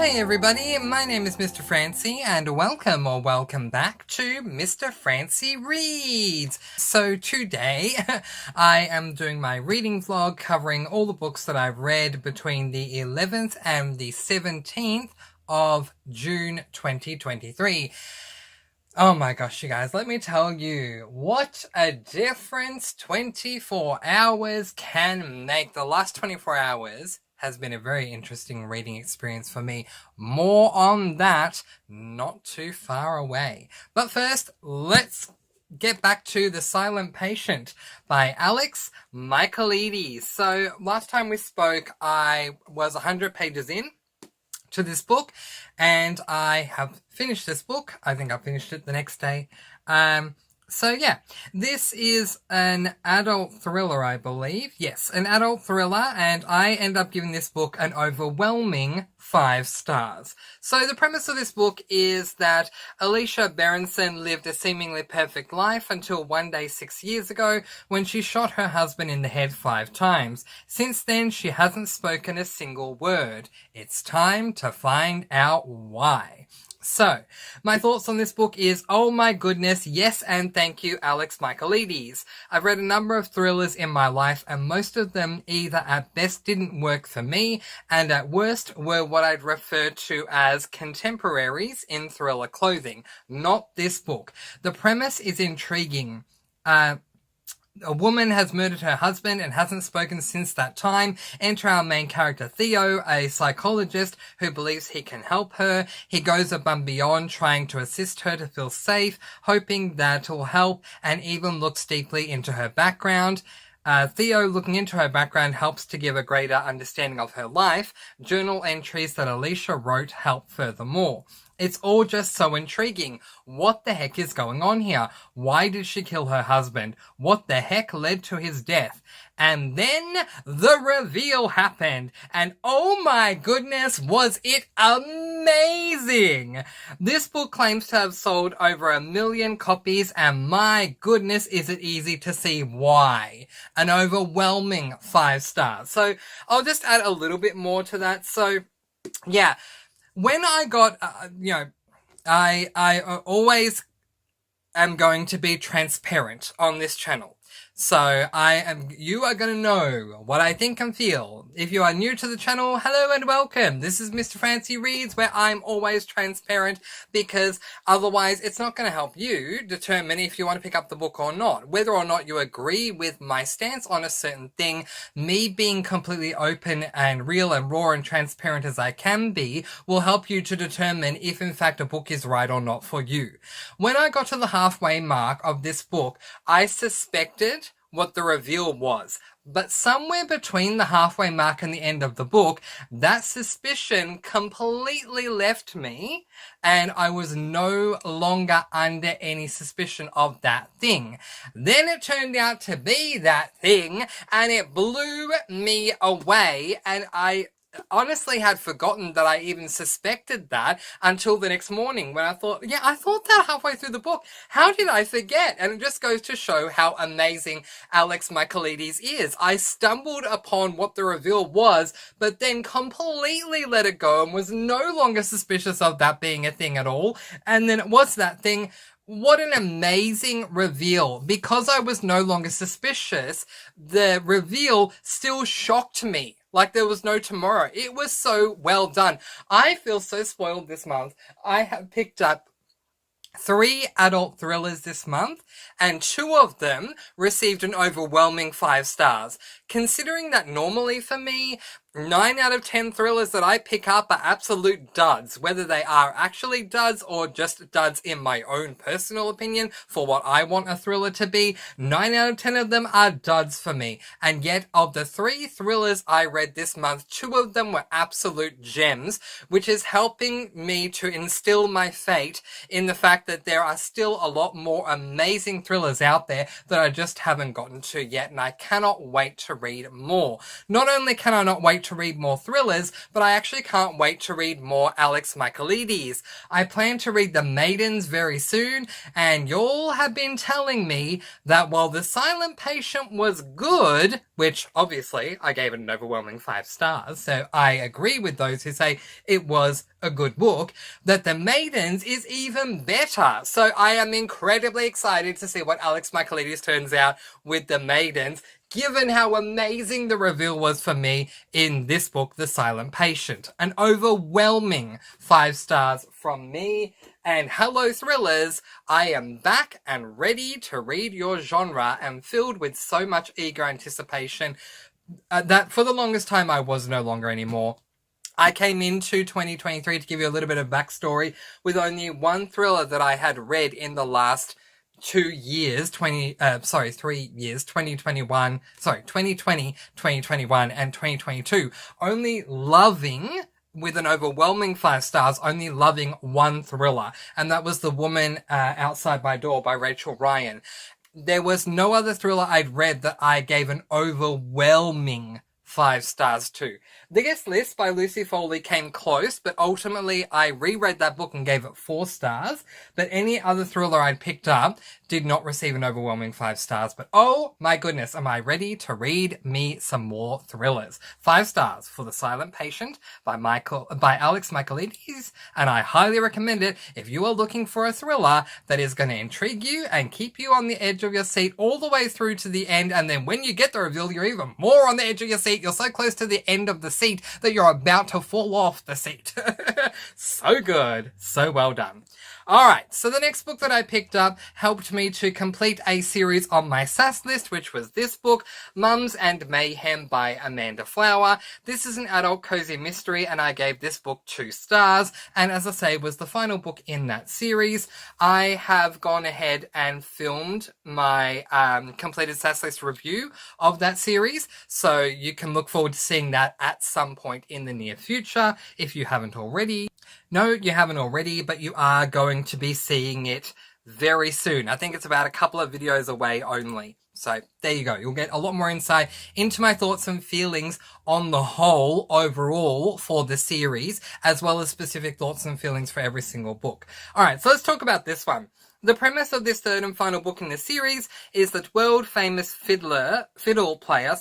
Hey everybody, my name is Mr. Francy and welcome back to Mr. Francy Reads. So today I am doing my reading vlog covering all the books that I've read between the 11th and the 17th of June 2023. Oh my gosh, you guys, let me tell you, what a difference 24 hours can make. The last 24 hours has been a very interesting reading experience for me. More on that not too far away. But first, let's get back to The Silent Patient by Alex Michaelides. So last time we spoke, I was 100 pages in to this book, and I have finished this book. I think I finished it the next day. So yeah, this is an adult thriller, I believe. Yes, an adult thriller, and I end up giving this book an overwhelming 5 stars. So the premise of this book is that Alicia Berenson lived a seemingly perfect life until one day 6 years ago when she shot her husband in the head 5 times. Since then, she hasn't spoken a single word. It's time to find out why. So, my thoughts on this book is, oh my goodness, yes and thank you, Alex Michaelides. I've read a number of thrillers in my life, and most of them either at best didn't work for me, and at worst were what I'd refer to as contemporaries in thriller clothing. Not this book. The premise is intriguing. A woman has murdered her husband and hasn't spoken since that time. Enter our main character Theo, a psychologist who believes he can help her. He goes above and beyond trying to assist her to feel safe, hoping that will help, and even looks deeply into her background. Theo looking into her background helps to give a greater understanding of her life. Journal entries that Alicia wrote help furthermore. It's all just so intriguing. What the heck is going on here? Why did she kill her husband? What the heck led to his death? And then the reveal happened. And oh my goodness, was it amazing! This book claims to have sold over 1 million copies, and my goodness, is it easy to see why. An overwhelming 5 stars. So I'll just add a little bit more to that. So yeah. When I got, I always am going to be transparent on this channel. So you are going to know what I think and feel. If you are new to the channel, hello and welcome. This is Mr. Francy Reads, where I'm always transparent, because otherwise it's not going to help you determine if you want to pick up the book or not. Whether or not you agree with my stance on a certain thing, me being completely open and real and raw and transparent as I can be will help you to determine if in fact a book is right or not for you. When I got to the halfway mark of this book, I suspected what the reveal was. But somewhere between the halfway mark and the end of the book, that suspicion completely left me, and I was no longer under any suspicion of that thing. Then it turned out to be that thing, and it blew me away, and I honestly had forgotten that I even suspected that until the next morning when I thought that halfway through the book. How did I forget? And it just goes to show how amazing Alex Michaelides is. I stumbled upon what the reveal was, but then completely let it go and was no longer suspicious of that being a thing at all. And then it was that thing. What an amazing reveal. Because I was no longer suspicious, the reveal still shocked me. Like there was no tomorrow. It was so well done. I feel so spoiled this month. I have picked up 3 adult thrillers this month, and 2 of them received an overwhelming 5 stars. Considering that normally for me, 9 out of 10 thrillers that I pick up are absolute duds, whether they are actually duds or just duds in my own personal opinion for what I want a thriller to be. 9 out of 10 of them are duds for me, and yet of the 3 thrillers I read this month, 2 of them were absolute gems, which is helping me to instill my faith in the fact that there are still a lot more amazing thrillers out there that I just haven't gotten to yet, and I cannot wait to read more. Not only can I not wait to read more thrillers, but I actually can't wait to read more Alex Michaelides. I plan to read The Maidens very soon, and y'all have been telling me that while The Silent Patient was good, which obviously I gave it an overwhelming 5 stars, so I agree with those who say it was a good book, that The Maidens is even better. So I am incredibly excited to see what Alex Michaelides turns out with The Maidens, given how amazing the reveal was for me in this book, The Silent Patient. An overwhelming 5 stars from me. And hello thrillers, I am back and ready to read your genre and filled with so much eager anticipation that for the longest time I was no longer anymore. I came into 2023, to give you a little bit of backstory, with only one thriller that I had read in the last 2 years, 3 years, 2021, 2020, 2021, and 2022. Only loving, with an overwhelming 5 stars, only loving one thriller. And that was The Woman Outside My Door by Rachel Ryan. There was no other thriller I'd read that I gave an overwhelming 5 stars to. The Guest List by Lucy Foley came close, but ultimately I reread that book and gave it 4 stars. But any other thriller I'd picked up did not receive an overwhelming 5 stars. But oh my goodness, am I ready to read me some more thrillers. 5 stars for The Silent Patient by Alex Michaelides, and I highly recommend it if you are looking for a thriller that is going to intrigue you and keep you on the edge of your seat all the way through to the end, and then when you get the reveal, you're even more on the edge of your seat. You're so close to the end of the seat that you're about to fall off the seat. So good. So well done. Alright, so the next book that I picked up helped me to complete a series on my SAS list, which was this book, Mums and Mayhem by Amanda Flower. This is an adult cozy mystery, and I gave this book 2 stars, and as I say, was the final book in that series. I have gone ahead and filmed my completed SAS list review of that series, so you can look forward to seeing that at some point in the near future, if you haven't already. No, you haven't already, but you are going to be seeing it very soon. I think it's about a couple of videos away only. So there you go. You'll get a lot more insight into my thoughts and feelings on the whole, overall, for the series, as well as specific thoughts and feelings for every single book. Alright, so let's talk about this one. The premise of this third and final book in the series is that world-famous fiddle player,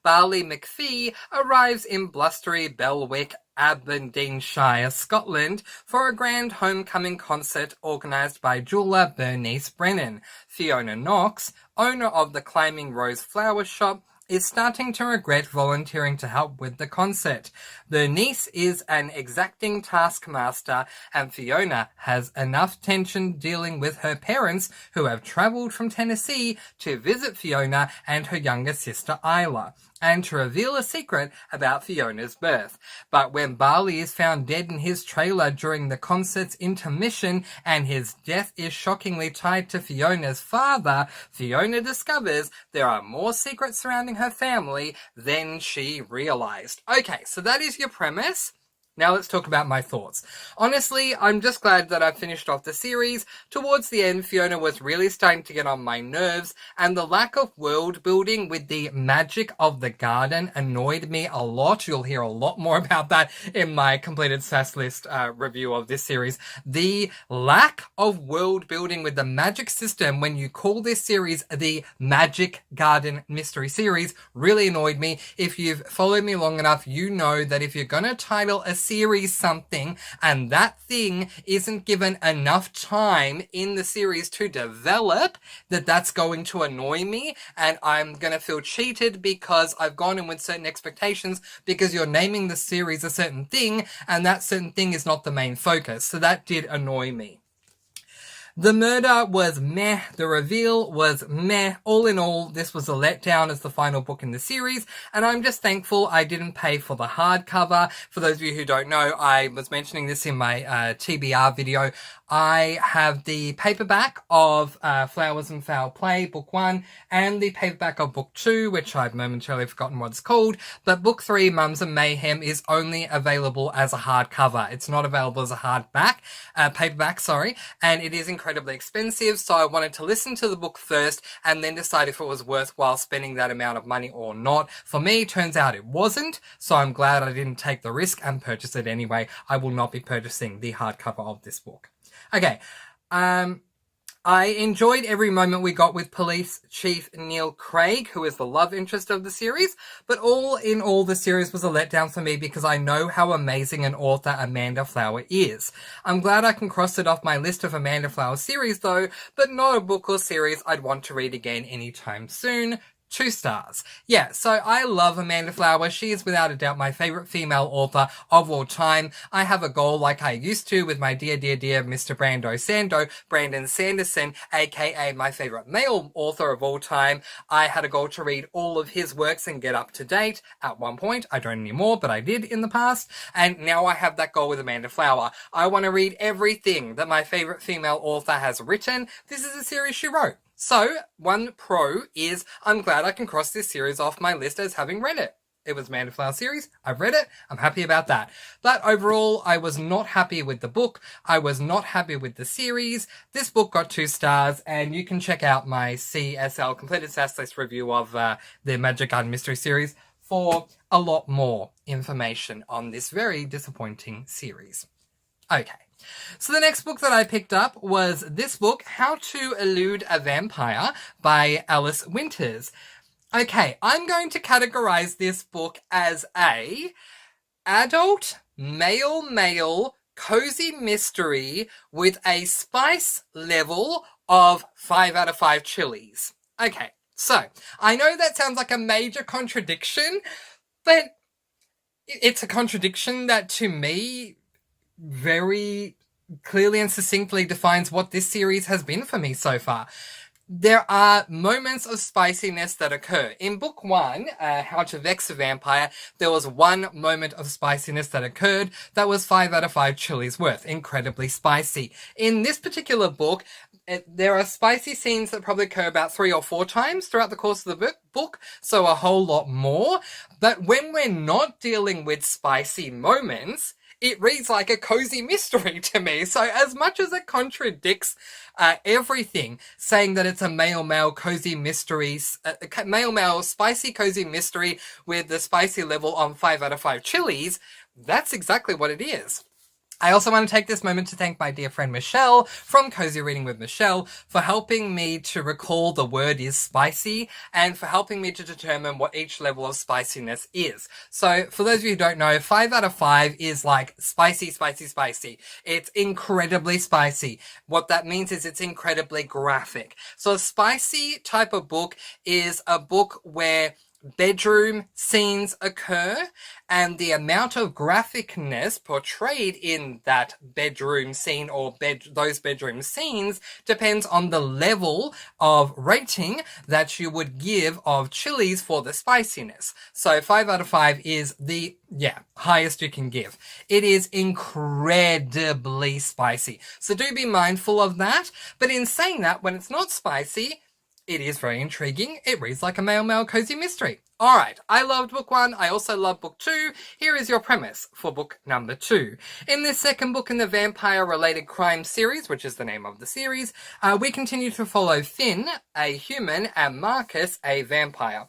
Barley McPhee, arrives in blustery Belwick, Aberdeenshire, Scotland, for a grand homecoming concert organised by jeweller Bernice Brennan. Fiona Knox, owner of the Climbing Rose flower shop, is starting to regret volunteering to help with the concert. Bernice is an exacting taskmaster, and Fiona has enough tension dealing with her parents, who have travelled from Tennessee to visit Fiona and her younger sister Isla, and to reveal a secret about Fiona's birth. But when Barley is found dead in his trailer during the concert's intermission, and his death is shockingly tied to Fiona's father, Fiona discovers there are more secrets surrounding her family than she realized. Okay, so that is your premise. Now let's talk about my thoughts. Honestly, I'm just glad that I finished off the series. Towards the end, Fiona was really starting to get on my nerves, and the lack of world building with the magic of the garden annoyed me a lot. You'll hear a lot more about that in my completed SAS list review of this series. The lack of world building with the magic system, when you call this series the Magic Garden Mystery Series, really annoyed me. If you've followed me long enough, you know that if you're going to title a series something and that thing isn't given enough time in the series to develop, that's going to annoy me, and I'm going to feel cheated because I've gone in with certain expectations because you're naming the series a certain thing and that certain thing is not the main focus. So that did annoy me. The murder was meh, the reveal was meh. All in all, this was a letdown as the final book in the series, and I'm just thankful I didn't pay for the hardcover. For those of you who don't know, I was mentioning this in my TBR video. I have the paperback of Flowers and Foul Play, Book 1, and the paperback of Book 2, which I've momentarily forgotten what it's called. But Book 3, Mums and Mayhem, is only available as a hardcover. It's not available as a paperback, and it is incredibly expensive, so I wanted to listen to the book first and then decide if it was worthwhile spending that amount of money or not. For me, turns out it wasn't, so I'm glad I didn't take the risk and purchase it anyway. I will not be purchasing the hardcover of this book. Okay, I enjoyed every moment we got with Police Chief Neil Craig, who is the love interest of the series, but all in all, the series was a letdown for me because I know how amazing an author Amanda Flower is. I'm glad I can cross it off my list of Amanda Flower series though, but not a book or series I'd want to read again anytime soon. 2 stars. Yeah, so I love Amanda Flower. She is without a doubt my favourite female author of all time. I have a goal like I used to with my dear Mr. Brandon Sanderson, aka my favourite male author of all time. I had a goal to read all of his works and get up to date at one point. I don't anymore, but I did in the past. And now I have that goal with Amanda Flower. I want to read everything that my favourite female author has written. This is a series she wrote. So, one pro is I'm glad I can cross this series off my list as having read it. It was Amanda Flower series. I've read it. I'm happy about that. But overall, I was not happy with the book. I was not happy with the series. This book got 2 stars, and you can check out my CSL Completed SAS List review of the Magic Garden Mystery series for a lot more information on this very disappointing series. Okay. So the next book that I picked up was this book, How to Elude a Vampire by Alice Winters. Okay, I'm going to categorize this book as a adult, male, cozy mystery with a spice level of 5 out of 5 chilies. Okay, so I know that sounds like a major contradiction, but it's a contradiction that to me very clearly and succinctly defines what this series has been for me so far. There are moments of spiciness that occur. In book 1, How to Vex a Vampire, there was one moment of spiciness that occurred that was 5 out of 5 chilies worth. Incredibly spicy. In this particular book, there are spicy scenes that probably occur about 3 or 4 times throughout the course of the book, so a whole lot more. But when we're not dealing with spicy moments, it reads like a cozy mystery to me. So as much as it contradicts everything, saying that it's a male cozy mystery, male spicy cozy mystery with the spicy level on 5 out of 5 chilies, that's exactly what it is. I also want to take this moment to thank my dear friend Michelle from Cozy Reading with Michelle for helping me to recall the word is spicy and for helping me to determine what each level of spiciness is. So for those of you who don't know, 5 out of 5 is like spicy. It's incredibly spicy. What that means is it's incredibly graphic. So a spicy type of book is a book where bedroom scenes occur, and the amount of graphicness portrayed in that bedroom scene or those bedroom scenes depends on the level of rating that you would give of chilies for the spiciness. So 5 out of 5 is the highest you can give. It is incredibly spicy. So do be mindful of that. But in saying that, when it's not spicy, it is very intriguing. It reads like a male cozy mystery. Alright, I loved book 1. I also love book 2. Here is your premise for book number 2. In this second book in the vampire-related crime series, which is the name of the series, we continue to follow Finn, a human, and Marcus, a vampire.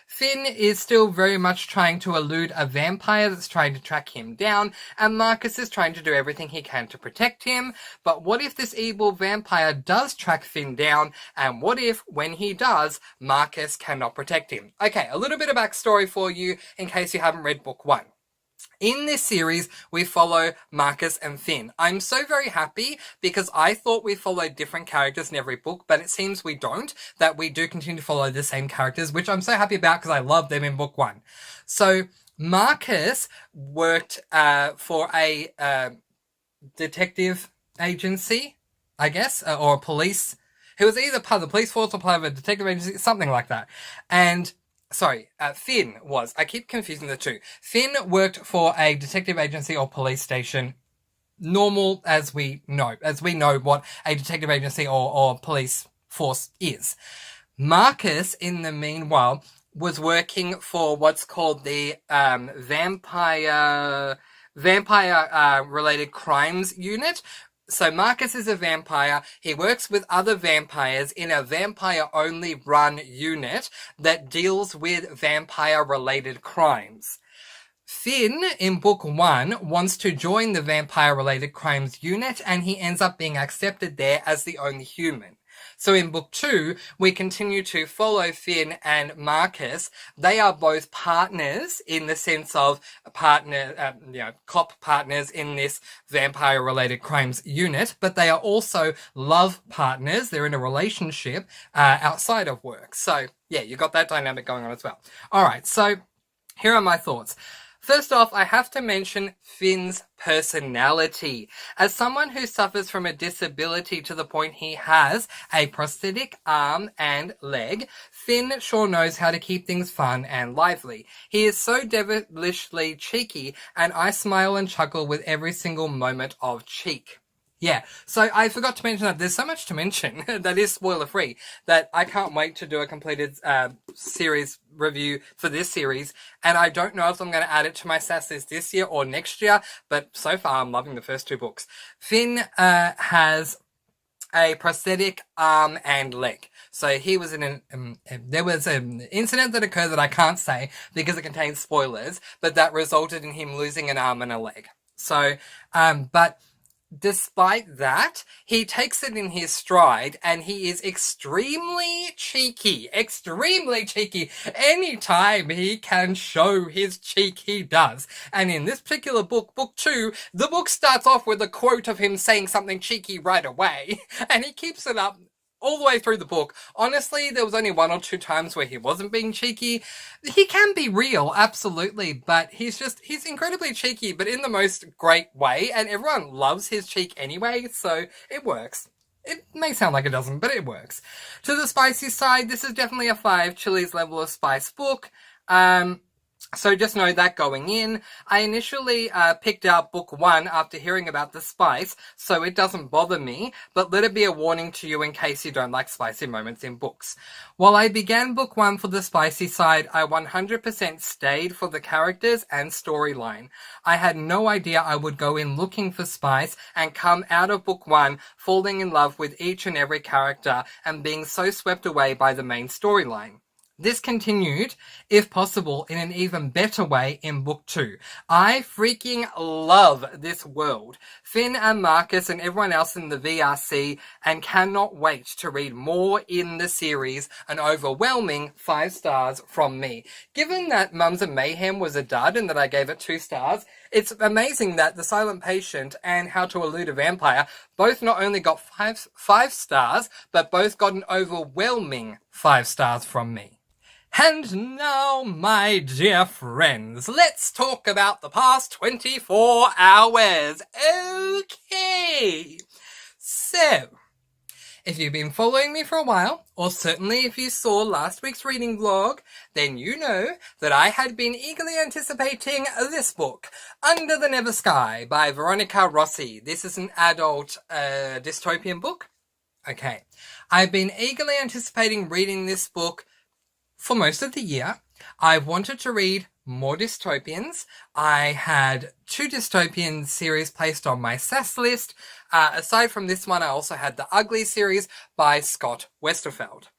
Finn is still very much trying to elude a vampire that's trying to track him down, and Marcus is trying to do everything he can to protect him. But what if this evil vampire does track Finn down, and what if, when he does, Marcus cannot protect him? Okay, a little bit of backstory for you in case you haven't read book 1. In this series, we follow Marcus and Finn. I'm so very happy because I thought we followed different characters in every book, but it seems we don't, that we do continue to follow the same characters, which I'm so happy about because I love them in book 1. So Marcus worked for a detective agency, I guess, or police. He was either part of the police force or part of a detective agency, something like that. And Finn was. I keep confusing the two. Finn worked for a detective agency or police station normal as we know what a detective agency or police force is. Marcus, in the meanwhile, was working for what's called the vampire related crimes unit. So Marcus is a vampire. He works with other vampires in a vampire-only run unit that deals with vampire-related crimes. Finn, in book 1, wants to join the vampire-related crimes unit, and he ends up being accepted there as the only human. So in book 2, we continue to follow Finn and Marcus. They are both partners in the sense of cop partners in this vampire-related crimes unit, but they are also love partners. They're in a relationship outside of work. So yeah, you got that dynamic going on as well. All right, so here are my thoughts. First off, I have to mention Finn's personality. As someone who suffers from a disability to the point he has a prosthetic arm and leg, Finn sure knows how to keep things fun and lively. He is so devilishly cheeky, and I smile and chuckle with every single moment of cheek. Yeah, so I forgot to mention that there's so much to mention that is spoiler-free that I can't wait to do a completed series review for this series, and I don't know if I'm going to add it to my SAS list this year or next year, but so far I'm loving the first 2 books. Finn has a prosthetic arm and leg. So he was in there was an incident that occurred that I can't say because it contains spoilers, but that resulted in him losing an arm and a leg. So, but despite that, he takes it in his stride, and he is extremely cheeky. Extremely cheeky. Anytime he can show his cheek, he does. And in this particular book, book 2, the book starts off with a quote of him saying something cheeky right away, and he keeps it up all the way through the book. Honestly, there was only 1 or 2 times where he wasn't being cheeky. He can be real, absolutely, but he's incredibly cheeky, but in the most great way, and everyone loves his cheek anyway, so it works. It may sound like it doesn't, but it works. To the spicy side, this is definitely a 5 chilies level of spice book. So just know that going in. I initially picked out book 1 after hearing about the spice, so it doesn't bother me, but let it be a warning to you in case you don't like spicy moments in books. While I began book 1 for the spicy side, I 100% stayed for the characters and storyline. I had no idea I would go in looking for spice and come out of book 1 falling in love with each and every character and being so swept away by the main storyline. This continued, if possible, in an even better way in book 2. I freaking love this world, Finn and Marcus and everyone else in the VRC, and cannot wait to read more in the series. An overwhelming 5 stars from me. Given that Mums and Mayhem was a dud and that I gave it 2 stars, it's amazing that The Silent Patient and How to Elude a Vampire both not only got 5 stars, but both got an overwhelming 5 stars from me. And now, my dear friends, let's talk about the past 24 hours. Okay. So, if you've been following me for a while, or certainly if you saw last week's reading vlog, then you know that I had been eagerly anticipating this book, Under the Never Sky by Veronica Rossi. This is an adult dystopian book. Okay. I've been eagerly anticipating reading this book for most of the year. I wanted to read more dystopians. I had 2 dystopian series placed on my SAS list. Aside from this one, I also had the Ugly series by Scott Westerfeld.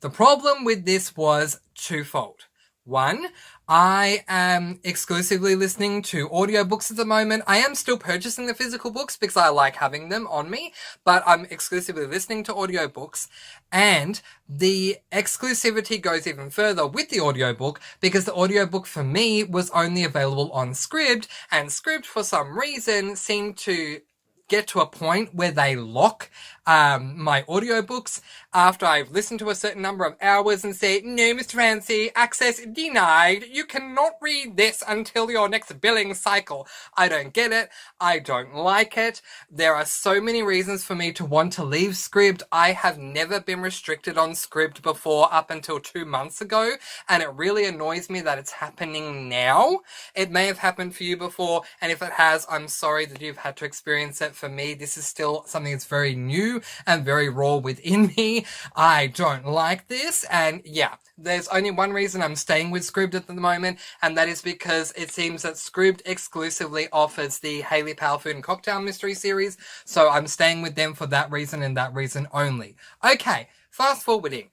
The problem with this was twofold. 1, I am exclusively listening to audiobooks at the moment. I am still purchasing the physical books because I like having them on me, but I'm exclusively listening to audiobooks. And the exclusivity goes even further with the audiobook because the audiobook for me was only available on Scribd, and Scribd for some reason seemed to get to a point where they lock my audiobooks after I've listened to a certain number of hours and say, no, Mr. Francy, access denied. You cannot read this until your next billing cycle. I don't get it. I don't like it. There are so many reasons for me to want to leave Scribd. I have never been restricted on Scribd before up until 2 months ago, and it really annoys me that it's happening now. It may have happened for you before, and if it has, I'm sorry that you've had to experience it. For me, this is still something that's very new and very raw within me. I don't like this, and yeah, there's only one reason I'm staying with Scribd at the moment, and that is because it seems that Scribd exclusively offers the Hayley Powell Food and Cocktail Mystery Series, so I'm staying with them for that reason and that reason only. Okay, fast forwarding.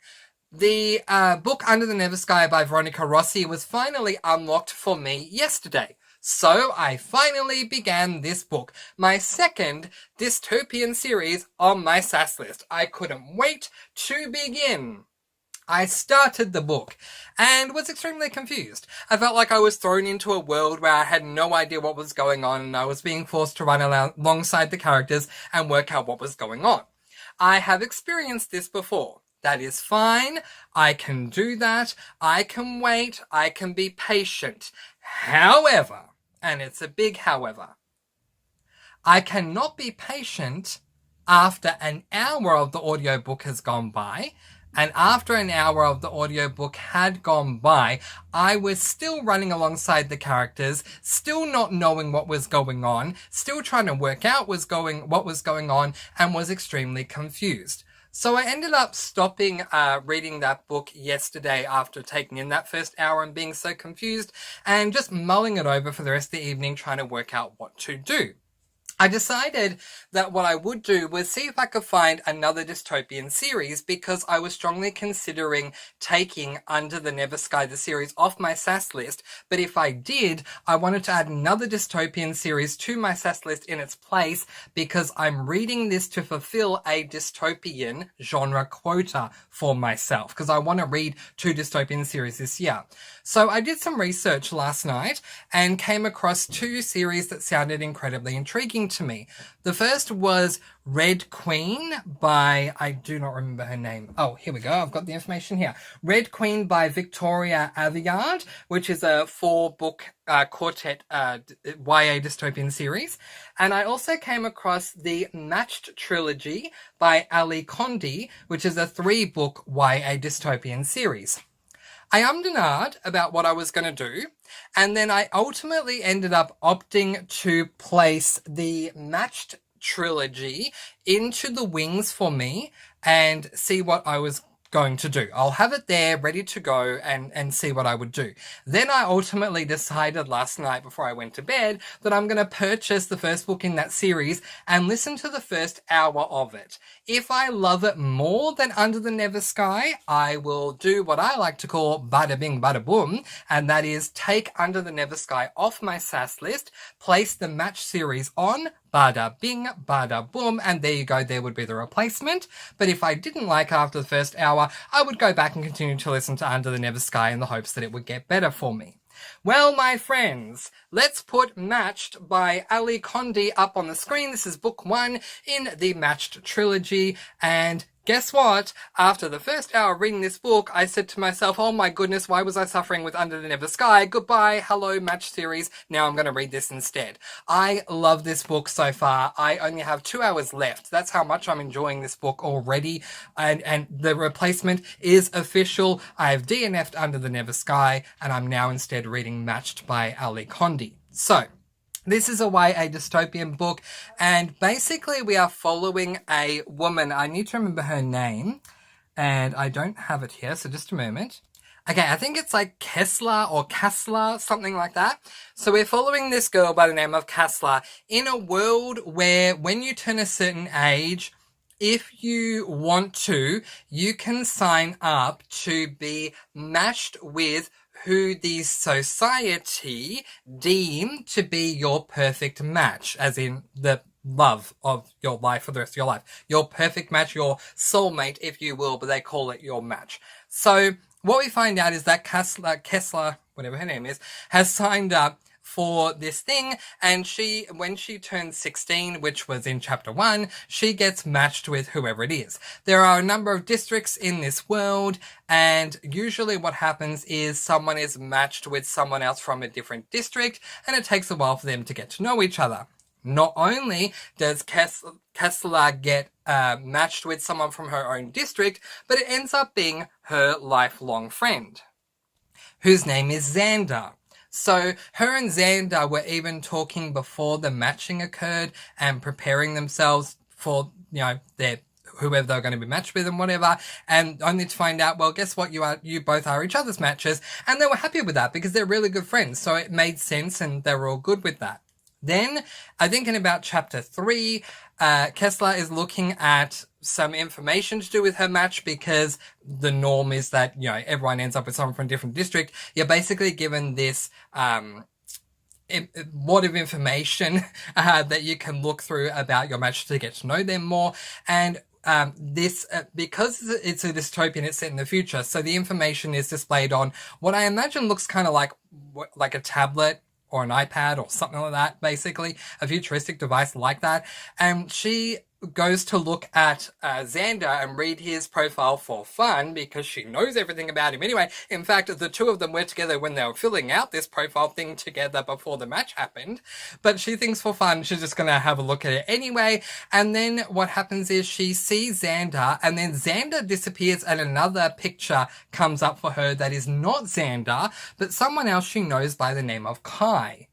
The book Under the Never Sky by Veronica Rossi was finally unlocked for me yesterday. So I finally began this book, my second dystopian series on my SAS list. I couldn't wait to begin. I started the book and was extremely confused. I felt like I was thrown into a world where I had no idea what was going on, and I was being forced to run alongside the characters and work out what was going on. I have experienced this before. That is fine. I can do that. I can wait. I can be patient. However, and it's a big however, I cannot be patient after an hour of the audiobook has gone by. And after an hour of the audiobook had gone by, I was still running alongside the characters, still not knowing what was going on, still trying to work out what was going on, and was extremely confused. So I ended up stopping reading that book yesterday after taking in that first hour and being so confused, and just mulling it over for the rest of the evening trying to work out what to do. I decided that what I would do was see if I could find another dystopian series, because I was strongly considering taking Under the Never Sky, the series, off my SAS list. But if I did, I wanted to add another dystopian series to my SAS list in its place, because I'm reading this to fulfill a dystopian genre quota for myself, because I want to read 2 dystopian series this year. So I did some research last night and came across 2 series that sounded incredibly intriguing to me. The first was Red Queen by, I do not remember her name. Oh, here we go. I've got the information here. Red Queen by Victoria Aveyard, which is a 4-book quartet YA dystopian series. And I also came across the Matched Trilogy by Ali Condi, which is a 3-book YA dystopian series. I ummed and ahed about what I was going to do, and then I ultimately ended up opting to place the Matched Trilogy into the wings for me and see what I was going to do. I'll have it there ready to go and see what I would do. Then I ultimately decided last night before I went to bed that I'm going to purchase the first book in that series and listen to the first hour of it. If I love it more than Under the Never Sky, I will do what I like to call bada bing bada boom, and that is take Under the Never Sky off my SAS list, place the Match series on, bada bing, bada boom, and there you go, there would be the replacement. But if I didn't like after the first hour, I would go back and continue to listen to Under the Never Sky in the hopes that it would get better for me. Well, my friends, let's put Matched by Ali Condi up on the screen. This is book 1 in the Matched trilogy, and guess what? After the first hour of reading this book, I said to myself, oh my goodness, why was I suffering with Under the Never Sky? Goodbye, hello, Match series. Now I'm going to read this instead. I love this book so far. I only have 2 hours left. That's how much I'm enjoying this book already. And the replacement is official. I have DNF'd Under the Never Sky, and I'm now instead reading Matched by Ali Condi. So, this is a YA dystopian book, and basically we are following a woman. I need to remember her name, and I don't have it here, so just a moment. Okay, I think it's like Kessler or Kassler, something like that. So we're following this girl by the name of Kassler in a world where when you turn a certain age, if you want to, you can sign up to be matched with who the society deem to be your perfect match, as in the love of your life for the rest of your life. Your perfect match, your soulmate, if you will, but they call it your match. So what we find out is that Kessler, whatever her name is, has signed up for this thing, and when she turns 16, which was in chapter 1, she gets matched with whoever it is. There are a number of districts in this world, and usually what happens is someone is matched with someone else from a different district, and it takes a while for them to get to know each other. Not only does Kessler get matched with someone from her own district, but it ends up being her lifelong friend, whose name is Xander. So her and Xander were even talking before the matching occurred and preparing themselves for, their whoever they're going to be matched with and whatever, and only to find out, well, guess what, you both are each other's matches, and they were happy with that because they're really good friends, so it made sense and they were all good with that. Then, I think in about chapter 3, Kessler is looking at some information to do with her match, because the norm is that, everyone ends up with someone from a different district. You're basically given this wad of information that you can look through about your match to get to know them more. And this, because it's a dystopian, it's set in the future, so the information is displayed on what I imagine looks kind of like a tablet or an iPad or something like that, basically, a futuristic device like that. And she goes to look at Xander and read his profile for fun, because she knows everything about him anyway. In fact, the two of them were together when they were filling out this profile thing together before the match happened. But she thinks for fun she's just going to have a look at it anyway. And then what happens is she sees Xander, and then Xander disappears and another picture comes up for her that is not Xander, but someone else she knows by the name of Kai.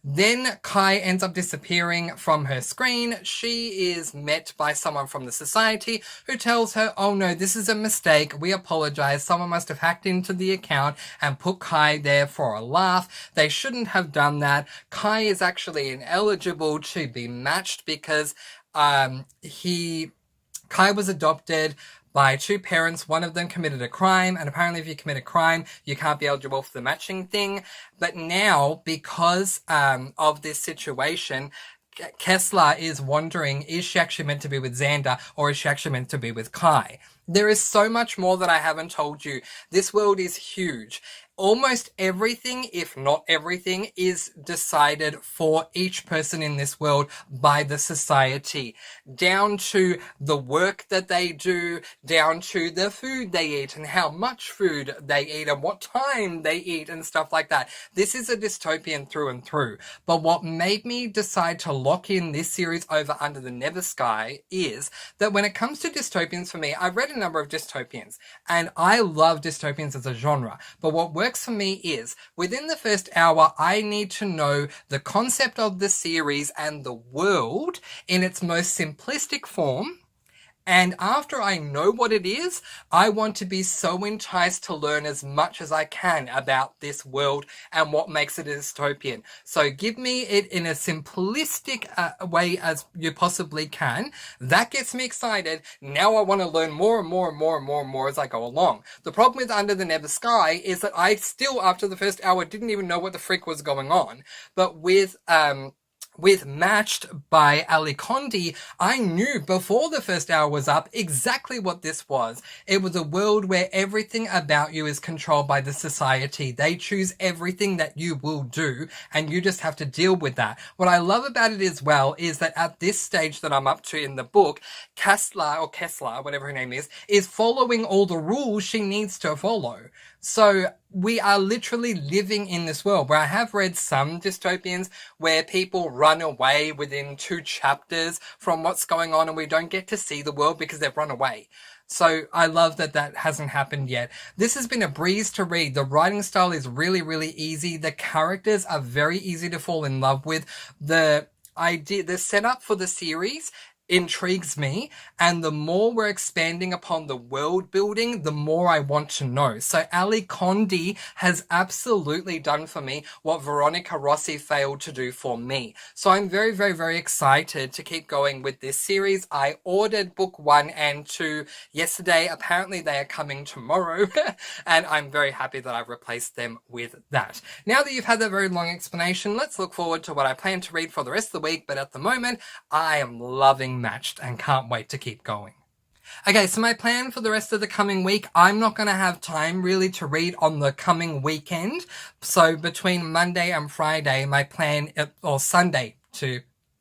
Then Kai ends up disappearing from her screen. She is met by someone from the society who tells her, oh no, this is a mistake. We apologize. Someone must have hacked into the account and put Kai there for a laugh. They shouldn't have done that. Kai is actually ineligible to be matched because Kai was adopted by two parents. One of them committed a crime, and apparently if you commit a crime, you can't be eligible for the matching thing. But now, because of this situation, Kessler is wondering, is she actually meant to be with Xander, or is she actually meant to be with Kai? There is so much more that I haven't told you. This world is huge. Almost everything, if not everything, is decided for each person in this world by the society. Down to the work that they do, down to the food they eat and how much food they eat and what time they eat and stuff like that. This is a dystopian through and through. But what made me decide to lock in this series over Under the Never Sky is that when it comes to dystopians for me, I've read a number of dystopians and I love dystopians as a genre. But what works for me is, within the first hour, I need to know the concept of the series and the world in its most simplistic form. And after I know what it is, I want to be so enticed to learn as much as I can about this world and what makes it a dystopian. So give me it in a simplistic way as you possibly can. That gets me excited. Now I want to learn more and more and more and more and more as I go along. The problem with Under the Never Sky is that I still, after the first hour, didn't even know what the frick was going on. But with Matched by Ali Condi, I knew before the first hour was up exactly what this was. It was a world where everything about you is controlled by the society. They choose everything that you will do, and you just have to deal with that. What I love about it as well is that at this stage that I'm up to in the book, Kessler, whatever her name is following all the rules she needs to follow. So we are literally living in this world where I have read some dystopians where people run away within 2 chapters from what's going on and we don't get to see the world because they've run away. So I love that that hasn't happened yet. This has been a breeze to read. The writing style is really, really easy. The characters are very easy to fall in love with. The setup for the series intrigues me, and the more we're expanding upon the world building, the more I want to know. So Ali Condi has absolutely done for me what Veronica Rossi failed to do for me. So I'm very, very, very excited to keep going with this series. I ordered book 1 and 2 yesterday. Apparently they are coming tomorrow, and I'm very happy that I've replaced them with that. Now that you've had that very long explanation, let's look forward to what I plan to read for the rest of the week, but at the moment, I am loving Matched and can't wait to keep going. Okay, so my plan for the rest of the coming week, I'm not going to have time really to read on the coming weekend. So between Monday and Friday, my plan, or Sunday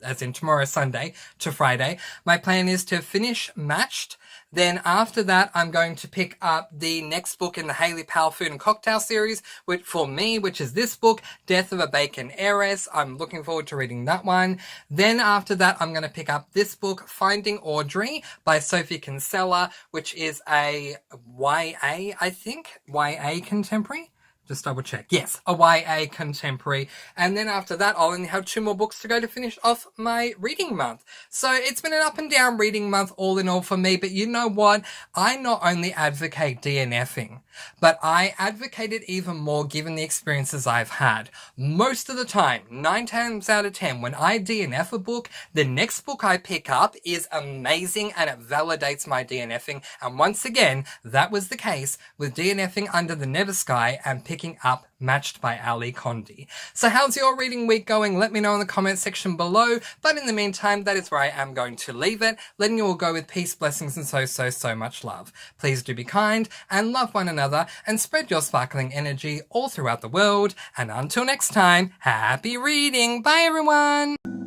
as in tomorrow, Sunday to Friday, my plan is to finish Matched. Then after that, I'm going to pick up the next book in the Hayley Powell Food and Cocktail series, which is this book, Death of a Bacon Heiress. I'm looking forward to reading that one. Then after that, I'm going to pick up this book, Finding Audrey by Sophie Kinsella, which is a YA, I think, YA contemporary. Just double check. Yes, a YA contemporary. And then after that, I'll only have 2 more books to go to finish off my reading month. So it's been an up and down reading month all in all for me. But you know what? I not only advocate DNFing, but I advocate it even more given the experiences I've had. Most of the time, 9 times out of 10, when I DNF a book, the next book I pick up is amazing and it validates my DNFing. And once again, that was the case with DNFing Under the Never Sky and picking up Matched by Ali Condi. So how's your reading week going? Let me know in the comment section below. But in the meantime, that is where I am going to leave it, letting you all go with peace, blessings, and so much love. Please do be kind and love one another and spread your sparkling energy all throughout the world. And until next time, happy reading. Bye everyone.